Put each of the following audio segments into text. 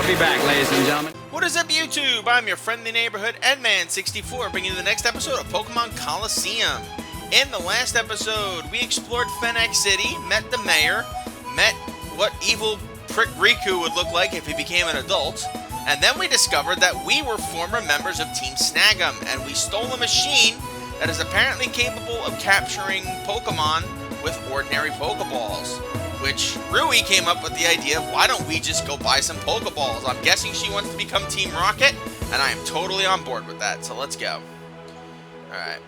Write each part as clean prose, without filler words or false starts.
We'll be back, ladies and gentlemen. What is up, YouTube? I'm your friendly neighborhood Edman64, bringing you the next episode of Pokémon Colosseum. In the last episode, we explored Fennec City, met the mayor, met what evil prick Riku would look like if he became an adult, and then we discovered that we were former members of Team Snag'em, and we stole a machine that is apparently capable of capturing Pokemon with ordinary Pokeballs. Which Rui came up with the idea of, why don't we just go buy some Pokeballs? I'm guessing she wants to become Team Rocket, and I am totally on board with that, so let's go. Alright.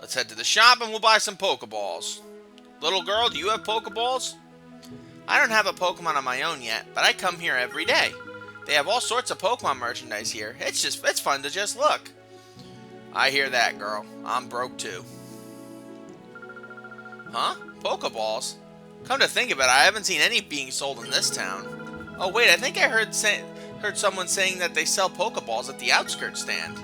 Let's head to the shop and we'll buy some Pokeballs. Little girl, do you have Pokeballs? I don't have a Pokemon of my own yet, but I come here every day. They have all sorts of Pokemon merchandise here. It's fun to just look. I hear that, girl. I'm broke too. Huh? Pokeballs? Come to think of it, I haven't seen any being sold in this town. Oh wait, I think I heard someone saying that they sell Pokeballs at the outskirts stand.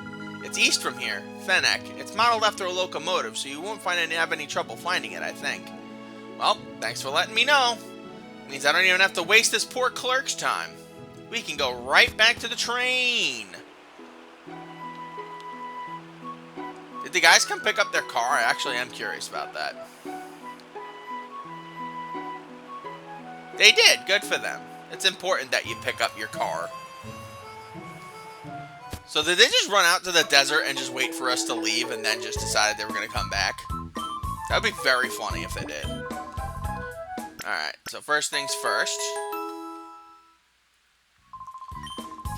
It's east from here, Fennec. It's modeled after a locomotive, so you won't have any trouble finding it, I think. Well, thanks for letting me know. Means I don't even have to waste this poor clerk's time. We can go right back to the train. Did the guys come pick up their car? I actually am curious about that. They did. Good for them. It's important that you pick up your car. So did they just run out to the desert and just wait for us to leave and then just decided they were going to come back? That would be very funny if they did. Alright, so first things first.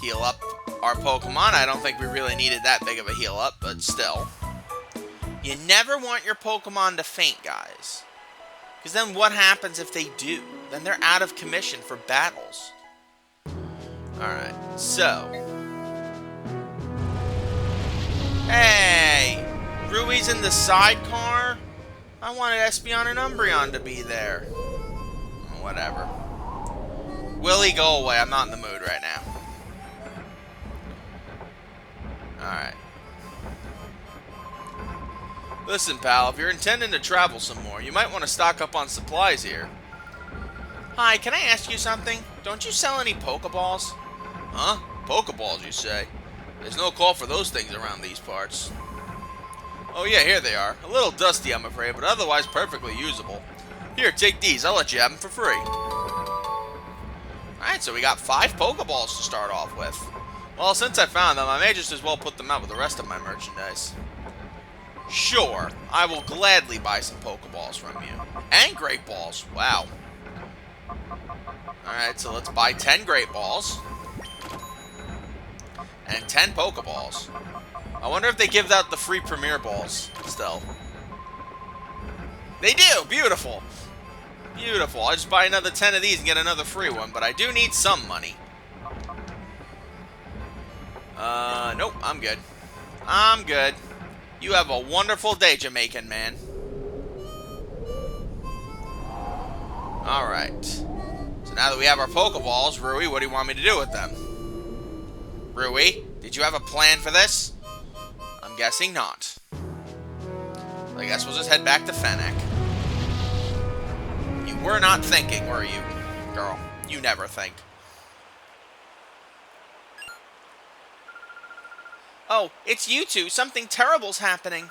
Heal up our Pokemon. I don't think we really needed that big of a heal up, but still. You never want your Pokemon to faint, guys. Because then what happens if they do? Then they're out of commission for battles. Alright, so. Hey! Rui's in the sidecar? I wanted Espeon and Umbreon to be there. Whatever. Willie, go away. I'm not in the mood right now. Alright. Listen, pal, if you're intending to travel some more, you might want to stock up on supplies here. Hi, can I ask you something? Don't you sell any Pokeballs? Huh? Pokeballs, you say? There's no call for those things around these parts. Oh yeah, here they are. A little dusty, I'm afraid, but otherwise perfectly usable. Here, take these. I'll let you have them for free. Alright, so we got 5 Pokeballs to start off with. Well, since I found them, I may just as well put them out with the rest of my merchandise. Sure, I will gladly buy some Pokeballs from you. And Great Balls. Wow. Alright, so let's buy 10 Great Balls. And 10 Pokeballs. I wonder if they give out the free Premier Balls still. They do! Beautiful! Beautiful. I'll just buy another 10 of these and get another free one, but I do need some money. Nope, I'm good. I'm good. You have a wonderful day, Jamaican man. Alright. So now that we have our Pokeballs, Rui, what do you want me to do with them? Rui, did you have a plan for this? I'm guessing not. I guess we'll just head back to Fennec. You were not thinking, were you, girl? You never think. Oh, it's you two. Something terrible's happening.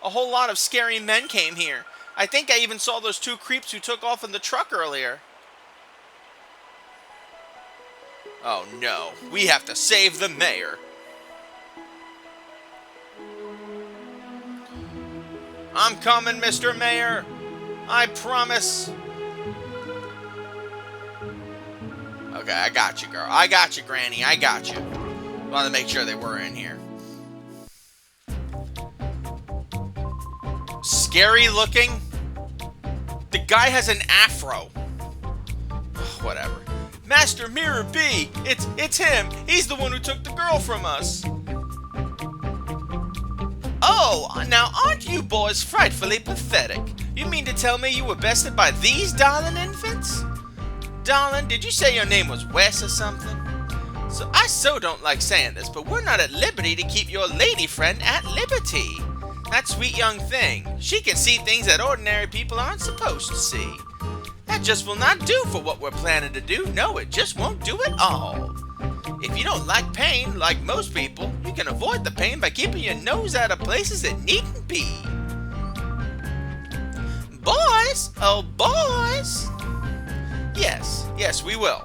A whole lot of scary men came here. I think I even saw those 2 creeps who took off in the truck earlier. Oh no, we have to save the mayor. I'm coming, Mr. Mayor. I promise. Okay, I got you, girl. I got you, Granny. I got you. Wanted to make sure they were in here. Scary looking? The guy has an afro. Whatever. Master Mirror B! It's him! He's the one who took the girl from us! Oh, now aren't you boys frightfully pathetic? You mean to tell me you were bested by these darling infants? Darling, did you say your name was Wes or something? So I so don't like saying this, but we're not at liberty to keep your lady friend at liberty. That sweet young thing, she can see things that ordinary people aren't supposed to see. That just will not do for what we're planning to do. No, it just won't do at all. If you don't like pain, like most people, you can avoid the pain by keeping your nose out of places it needn't be. Boys! Oh, boys! Yes, we will.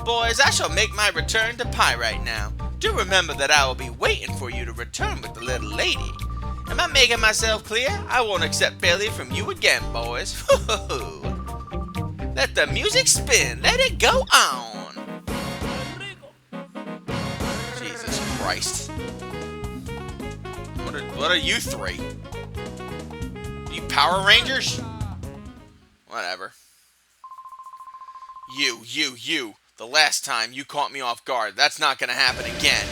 Boys, I shall make my return to Pyrite now. Do remember that I will be waiting for you to return with the little lady. Am I making myself clear? I won't accept failure from you again, boys. Let the music spin. Let it go on. Jesus Christ. What are you three? You Power Rangers? Whatever. You. The last time you caught me off guard. That's not gonna happen again.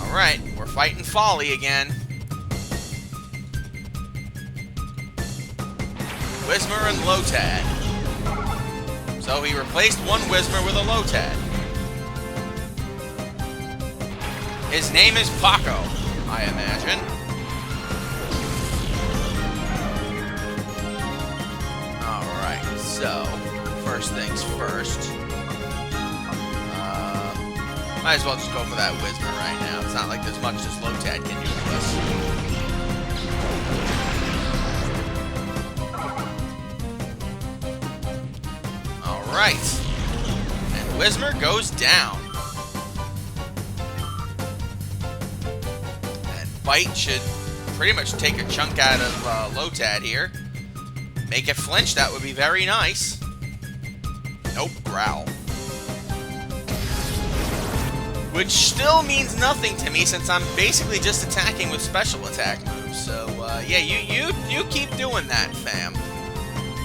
Alright, we're fighting Folly again. Whismer and Lotad. So he replaced one Whismer with a Lotad. His name is Paco, I imagine. Alright, so first things first. Might as well just go for that Whismer right now. It's not like there's much this Lotad can do with us. Alright. And Whismer goes down. And Bite should pretty much take a chunk out of Lotad here. Make it flinch, that would be very nice. Nope, Growl. Which still means nothing to me since I'm basically just attacking with special attack moves. So, yeah, you keep doing that, fam.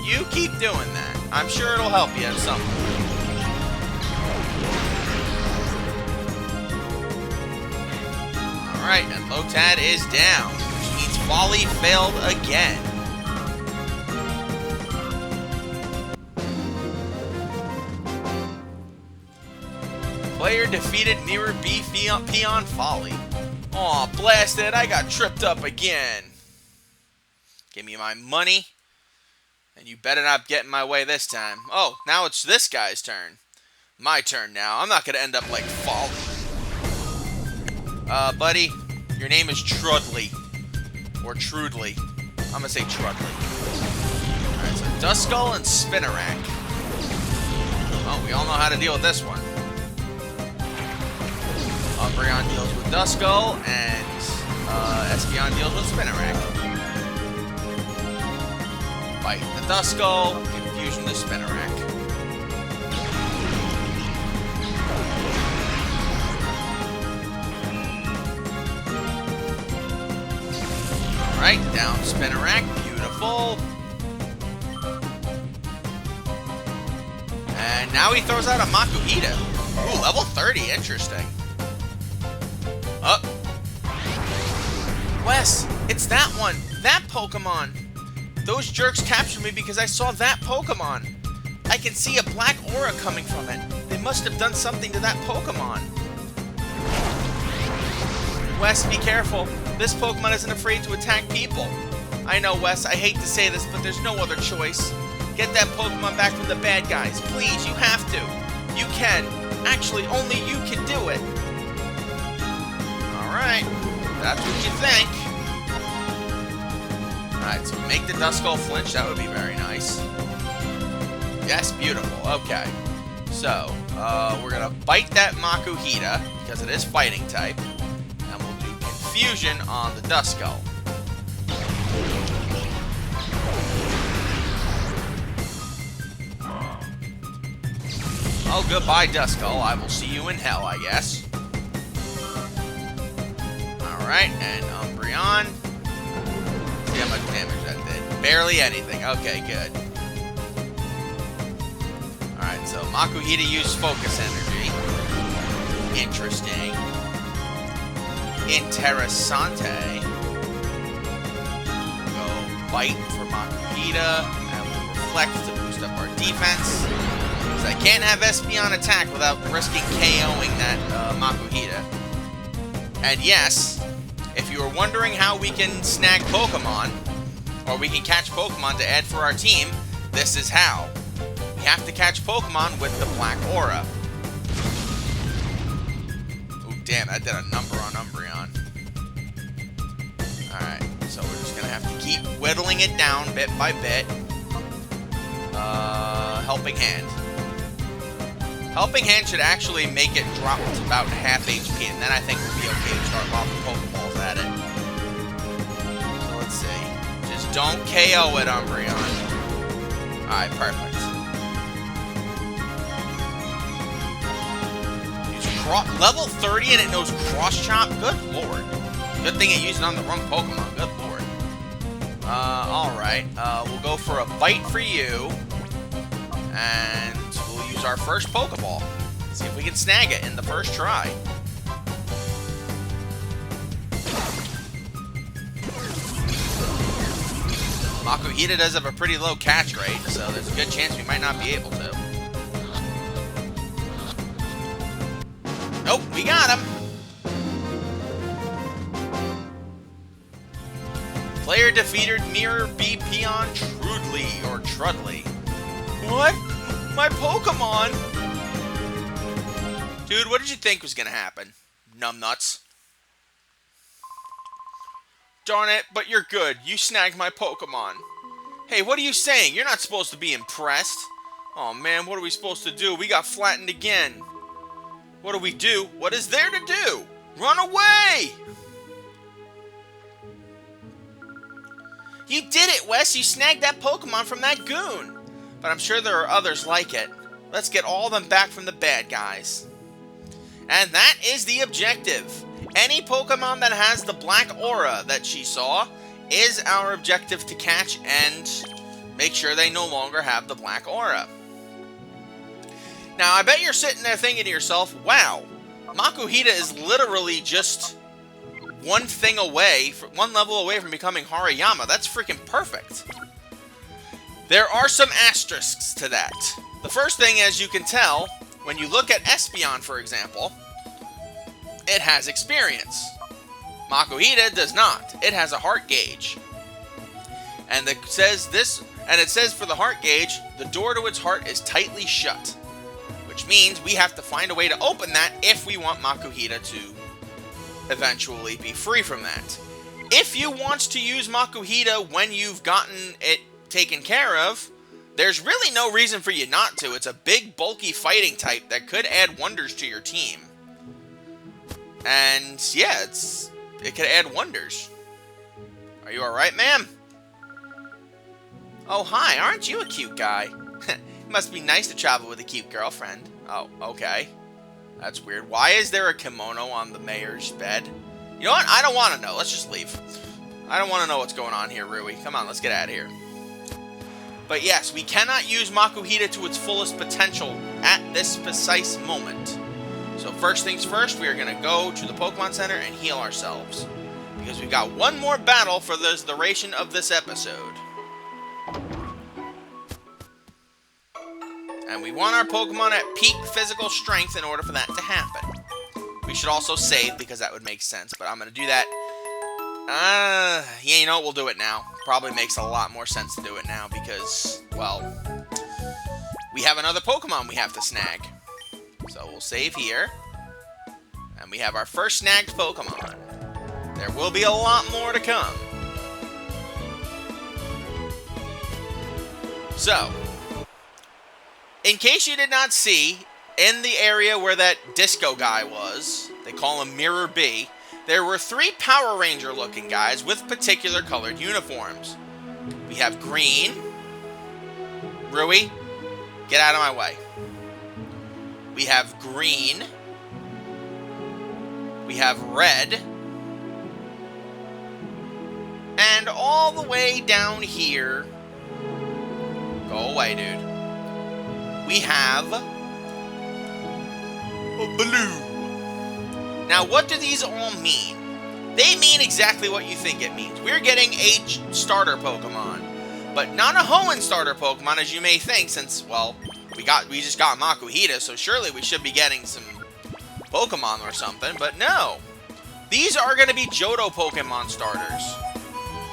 You keep doing that. I'm sure it'll help you at some point. Alright, and Lotad is down, which means Folly failed again. Player defeated Mirror B Peon Folly. Aw, blasted, I got tripped up again. Give me my money. And you better not get in my way this time. Oh, now it's this guy's turn. My turn now. I'm not going to end up like Folly. Buddy, your name is Trudley. Or Trudley. I'm going to say Trudley. Alright, so Duskull and Spinnerack. Well, we all know how to deal with this one. Umbreon deals with Duskull, and Espeon deals with Spinnerack. Bite the Duskull, Confusion the Spinnerack. Alright, down Spinnerack, beautiful. And now he throws out a Makuhita. Ooh, level 30, interesting. Up. Wes, it's that one. That Pokemon. Those jerks captured me because I saw that Pokemon. I can see a black aura coming from it. They must have done something to that Pokemon. Wes, be careful. This Pokemon isn't afraid to attack people. I know, Wes, I hate to say this, but there's no other choice. Get that Pokemon back from the bad guys. Please, you have to. You can. Actually, only you can do it. Alright, that's what you think. Alright, so make the Duskull flinch, that would be very nice. Yes, beautiful, okay. So, we're gonna bite that Makuhita, because it is fighting type, and we'll do Confusion on the Duskull. Oh, goodbye, Duskull. I will see you in hell, I guess. Alright, and Umbreon. See how much damage that did. Barely anything. Okay, good. Alright, so Makuhita used Focus Energy. Interesting. Interessante. Go Bite for Makuhita. And we'll Reflect to boost up our defense. Because I can't have Espeon attack without risking KOing that Makuhita. And yes, if you were wondering how we can snag Pokemon, or we can catch Pokemon to add for our team, this is how. We have to catch Pokemon with the black aura. Oh, damn, that did a number on Umbreon. Alright, so we're just gonna have to keep whittling it down bit by bit. Helping Hand. Helping Hand should actually make it drop to about half HP, and then I think we'll be okay to start lobbing Pokeballs at it. So let's see. Just don't KO it, Umbreon. Alright, perfect. Level 30 and it knows Cross Chop? Good lord. Good thing it used it on the wrong Pokemon. Good lord. Alright. We'll go for a Bite for you. And we'll use our first Pokeball. See if we can snag it in the first try. Makuhita does have a pretty low catch rate, so there's a good chance we might not be able to. Nope, we got him. Player defeated Mirror B Peon Trudley, or Trudley. What? My Pokemon? Dude, what did you think was gonna happen? Numbnuts. Darn it, but you're good. You snagged my Pokemon. Hey, what are you saying? You're not supposed to be impressed. Oh man, what are we supposed to do? We got flattened again. What do we do? What is there to do? Run away! You did it, Wes! You snagged that Pokemon from that goon! But I'm sure there are others like it. Let's get all of them back from the bad guys. And that is the objective. Any Pokemon that has the black aura that she saw is our objective to catch and make sure they no longer have the black aura. Now, I bet you're sitting there thinking to yourself, wow, Makuhita is literally just one level away from becoming Hariyama. That's freaking perfect. There are some asterisks to that. The first thing, as you can tell, when you look at Espeon, for example, it has experience. Makuhita does not. It has a heart gauge. And it says for the heart gauge, the door to its heart is tightly shut. Which means we have to find a way to open that if we want Makuhita to eventually be free from that. If you want to use Makuhita when you've gotten it taken care of, there's really no reason for you not to. It's a big, bulky fighting type that could add wonders to your team. And yeah, it could add wonders. Are you alright, ma'am? Oh, hi, aren't you a cute guy? It must be nice to travel with a cute girlfriend. Oh, okay. That's weird. Why is there a kimono on the mayor's bed? You know what? I don't want to know. Let's just leave. I don't want to know what's going on here, Rui. Come on, let's get out of here. But yes, we cannot use Makuhita to its fullest potential at this precise moment. So first things first, we are going to go to the Pokemon Center and heal ourselves. Because we've got one more battle for the duration of this episode. And we want our Pokemon at peak physical strength in order for that to happen. We should also save because that would make sense, but I'm going to do that. Yeah, you know what? We'll do it now. Probably makes a lot more sense to do it now because, well, we have another Pokemon we have to snag. So we'll save here. And we have our first snagged Pokemon. There will be a lot more to come. So, in case you did not see, in the area where that disco guy was, they call him Mirror B, there were 3 Power Ranger looking guys with particular colored uniforms. We have green. Rui, get out of my way. We have green. We have red. And all the way down here, go away, dude. We have a blue. Now, what do these all mean? They mean exactly what you think it means. We're getting a starter Pokemon, but not a Hoenn starter Pokemon, as you may think, since, well, we just got Makuhita, so surely we should be getting some Pokemon or something, but no. These are going to be Johto Pokemon starters.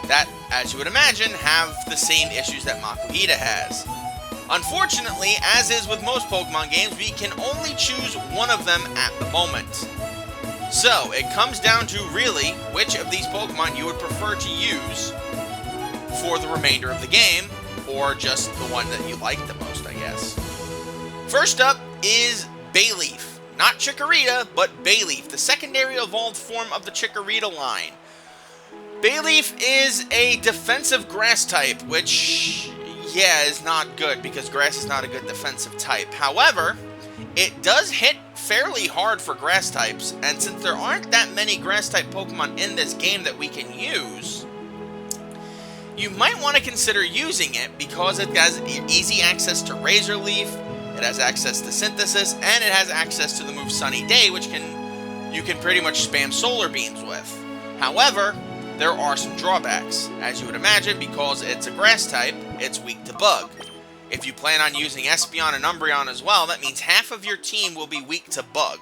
that, as you would imagine, have the same issues that Makuhita has. Unfortunately, as is with most Pokemon games, we can only choose one of them at the moment. So, it comes down to really which of these Pokemon you would prefer to use for the remainder of the game, or just the one that you like the most, I guess. First up is Bayleaf. Not Chikorita, but Bayleaf, the secondary evolved form of the Chikorita line. Bayleaf is a defensive grass type, which, yeah, is not good, because grass is not a good defensive type. However, it does hit fairly hard for grass types, and since there aren't that many grass type Pokemon in this game that we can use, you might want to consider using it because it has easy access to Razor Leaf, it has access to Synthesis, and it has access to the move Sunny Day, which you can pretty much spam Solar Beams with. However, there are some drawbacks. As you would imagine, because it's a grass type, it's weak to Bug. If you plan on using Espeon and Umbreon as well, that means half of your team will be weak to Bug.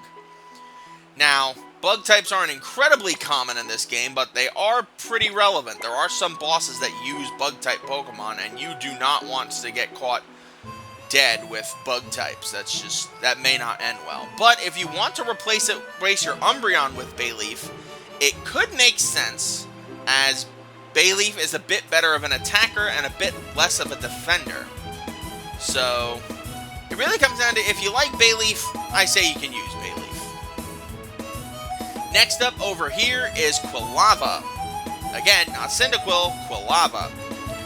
Now, Bug types aren't incredibly common in this game, but they are pretty relevant. There are some bosses that use Bug type Pokemon, and you do not want to get caught dead with Bug types. That may not end well. But if you want to replace your Umbreon with Bayleaf, it could make sense, as Bayleaf is a bit better of an attacker and a bit less of a defender. So, it really comes down to, if you like Bayleaf, I say you can use Bayleaf. Next up over here is Quilava. Again, not Cyndaquil, Quilava.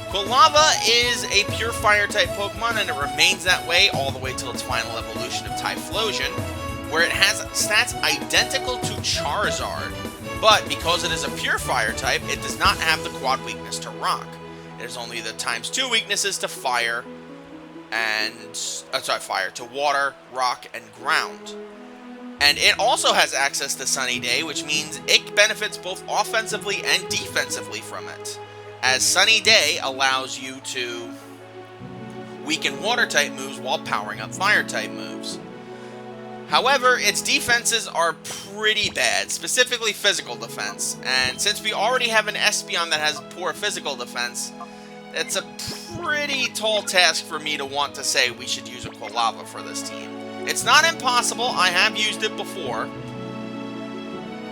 Quilava is a pure Fire-type Pokemon, and it remains that way all the way till its final evolution of Typhlosion, where it has stats identical to Charizard. But because it is a pure Fire type, it does not have the quad weakness to Rock. It has only the ×2 weaknesses to Fire to Water, Rock, and Ground. And it also has access to Sunny Day, which means it benefits both offensively and defensively from it, as Sunny Day allows you to weaken Water-type moves while powering up Fire-type moves. However, its defenses are pretty bad, specifically physical defense, and since we already have an Espeon that has poor physical defense, it's a pretty tall task for me to want to say we should use a Quilava for this team. It's not impossible, I have used it before,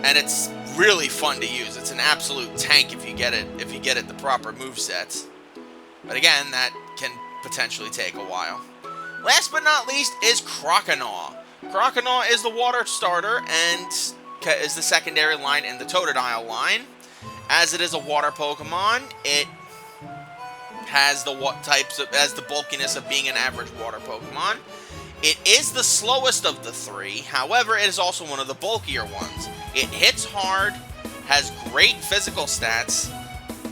and it's really fun to use. It's an absolute tank if you get it the proper moveset. But again, that can potentially take a while. Last but not least is Croconaw. Croconaw is the water starter and is the secondary line in the Totodile line. As it is a water Pokemon, it has the bulkiness of being an average water Pokemon. It is the slowest of the three, however, it is also one of the bulkier ones. It hits hard, has great physical stats,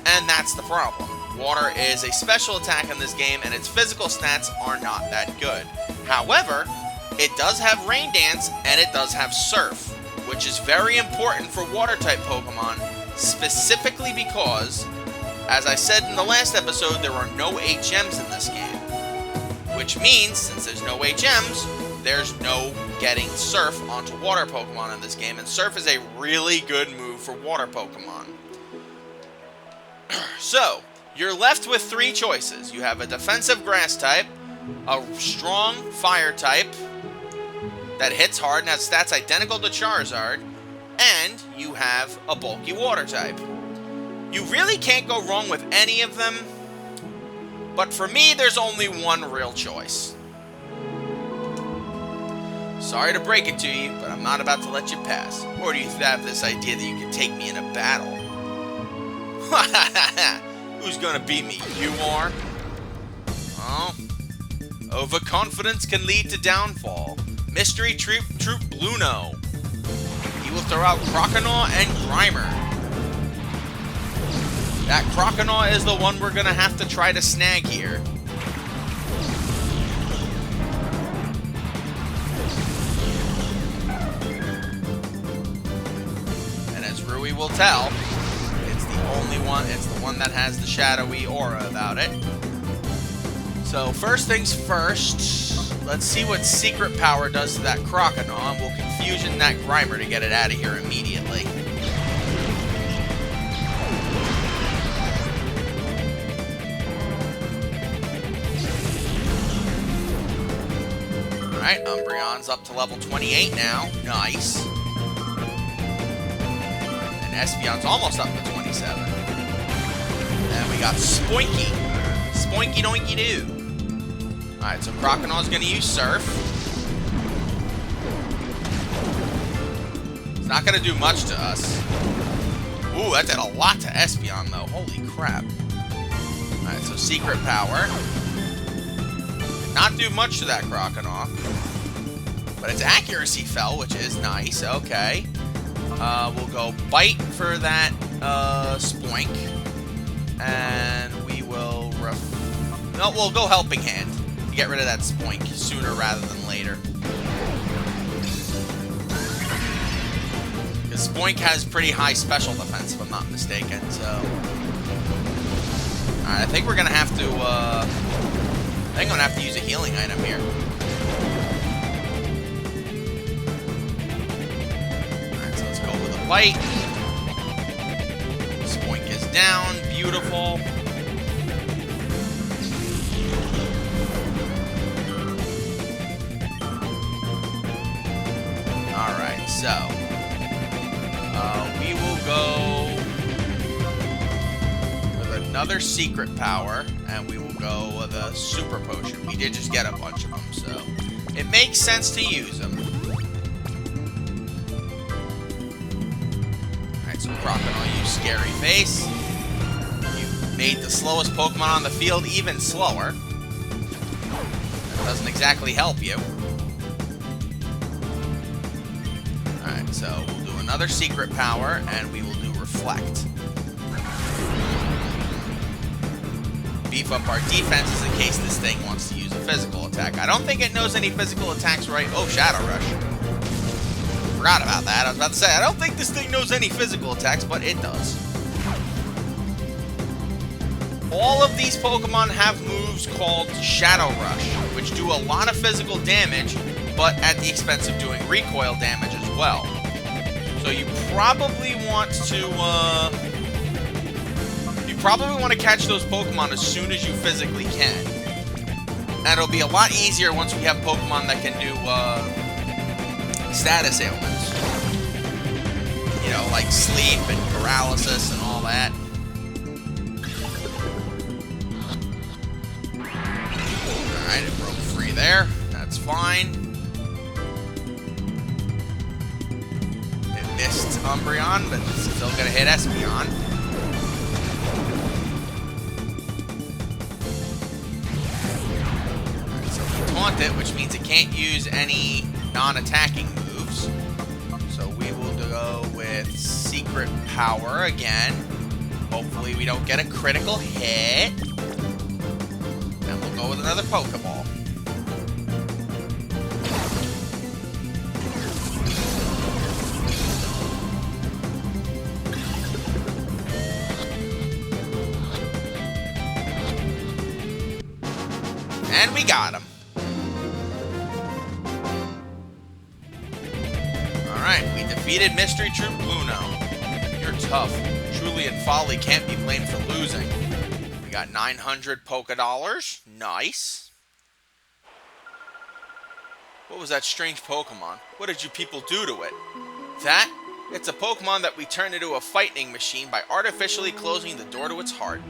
and that's the problem. Water is a special attack in this game, and its physical stats are not that good. However, it does have Rain Dance, and it does have Surf, which is very important for Water-type Pokemon, specifically because, as I said in the last episode, there are no HMs in this game. Which means, since there's no HMs, there's no getting Surf onto Water Pokemon in this game, and Surf is a really good move for Water Pokemon. So, you're left with three choices. You have a defensive Grass type, a strong Fire type that hits hard and has stats identical to Charizard, and you have a bulky Water type. You really can't go wrong with any of them, but for me, there's only one real choice. Sorry to break it to you, but I'm not about to let you pass. Or do you have this idea that you can take me in a battle? Who's gonna beat me? You are? Oh. Overconfidence can lead to downfall. Mystery Troop Bluno. He will throw out Croconaw and Grimer. That Croconaw is the one we're gonna have to try to snag here. And as Rui will tell, it's the one that has the shadowy aura about it. So first things first, let's see what Secret Power does to that Croconaw, and we'll Confusion that Grimer to get it out of here immediately. Alright, Umbreon's up to level 28 now. Nice. And Espeon's almost up to 27. And we got Spoinky. Spoinky doinky doo. Alright, so Croconaw is going to use Surf. It's not going to do much to us. Ooh, that did a lot to Espeon, though. Holy crap. Alright, so Secret Power. Did not do much to that Croconaw. But its accuracy fell, which is nice. Okay. We'll go Bite for that Spoink. And we will... No, we'll go Helping Hand to get rid of that Spoink sooner rather than later. Because Spoink has pretty high special defense, if I'm not mistaken, so... Alright, I think we're gonna have to, I think I'm gonna have to use a healing item here. Alright, so let's go with a Bite. Spoink is down. Beautiful. Alright, so... we will go with another Secret Power, and we will go with a Super Potion. We did just get a bunch of them, so it makes sense to use them. Alright, so Crocodile use Scary Face. You made the slowest Pokemon on the field even slower. That doesn't exactly help you. Alright, so we'll do another Secret Power, and we will do Reflect. Beef up our defenses in case this thing wants to use a physical attack. I don't think it knows any physical attacks, right? Oh, Shadow Rush. Forgot about that. I was about to say, I don't think this thing knows any physical attacks, but it does. All of these Pokemon have moves called Shadow Rush, which do a lot of physical damage, but at the expense of doing recoil damage as well. So you probably want to catch those Pokemon as soon as you physically can. And it'll be a lot easier once we have Pokemon that can do status ailments. You know, like sleep and paralysis and all that. Alright, it broke free there. That's fine. Missed Umbreon, but it's still gonna hit Espeon. Alright, so we taunt it, which means it can't use any non-attacking moves. So we will go with Secret Power again. Hopefully we don't get a critical hit. Then we'll go with another Pokeball. And we got him. Alright, we defeated Mystery Troop Luno. You're tough. Truly and Folly can't be blamed for losing. We got 900 Poké Dollars. Nice. What was that strange Pokemon? What did you people do to it? That? It's a Pokemon that we turned into a fighting machine by artificially closing the door to its heart.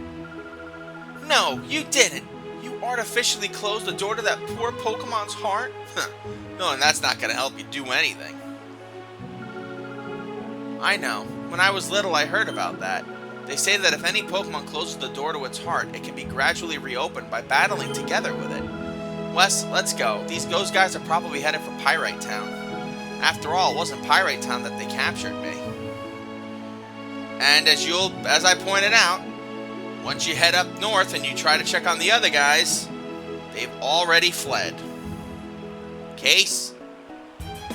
No, you didn't. You artificially closed the door to that poor Pokemon's heart? No, and that's not going to help you do anything. I know. When I was little, I heard about that. They say that if any Pokemon closes the door to its heart, it can be gradually reopened by battling together with it. Wes, let's go. Those guys are probably headed for Pyrite Town. After all, it wasn't Pyrite Town that they captured me. And as I pointed out, once you head up north and you try to check on the other guys, they've already fled. Case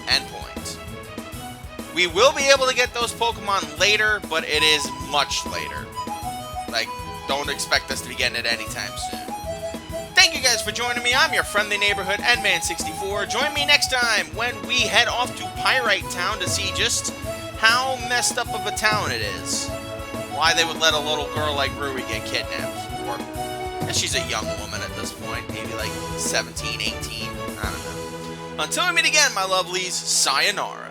and point. We will be able to get those Pokemon later, but it is much later. Like, don't expect us to be getting it anytime soon. Thank you guys for joining me. I'm your friendly neighborhood Endman64. Join me next time when we head off to Pyrite Town to see just how messed up of a town it is. Why they would let a little girl like Rui get kidnapped. Or, she's a young woman at this point, maybe like 17, 18, I don't know. Until we meet again, my lovelies, sayonara.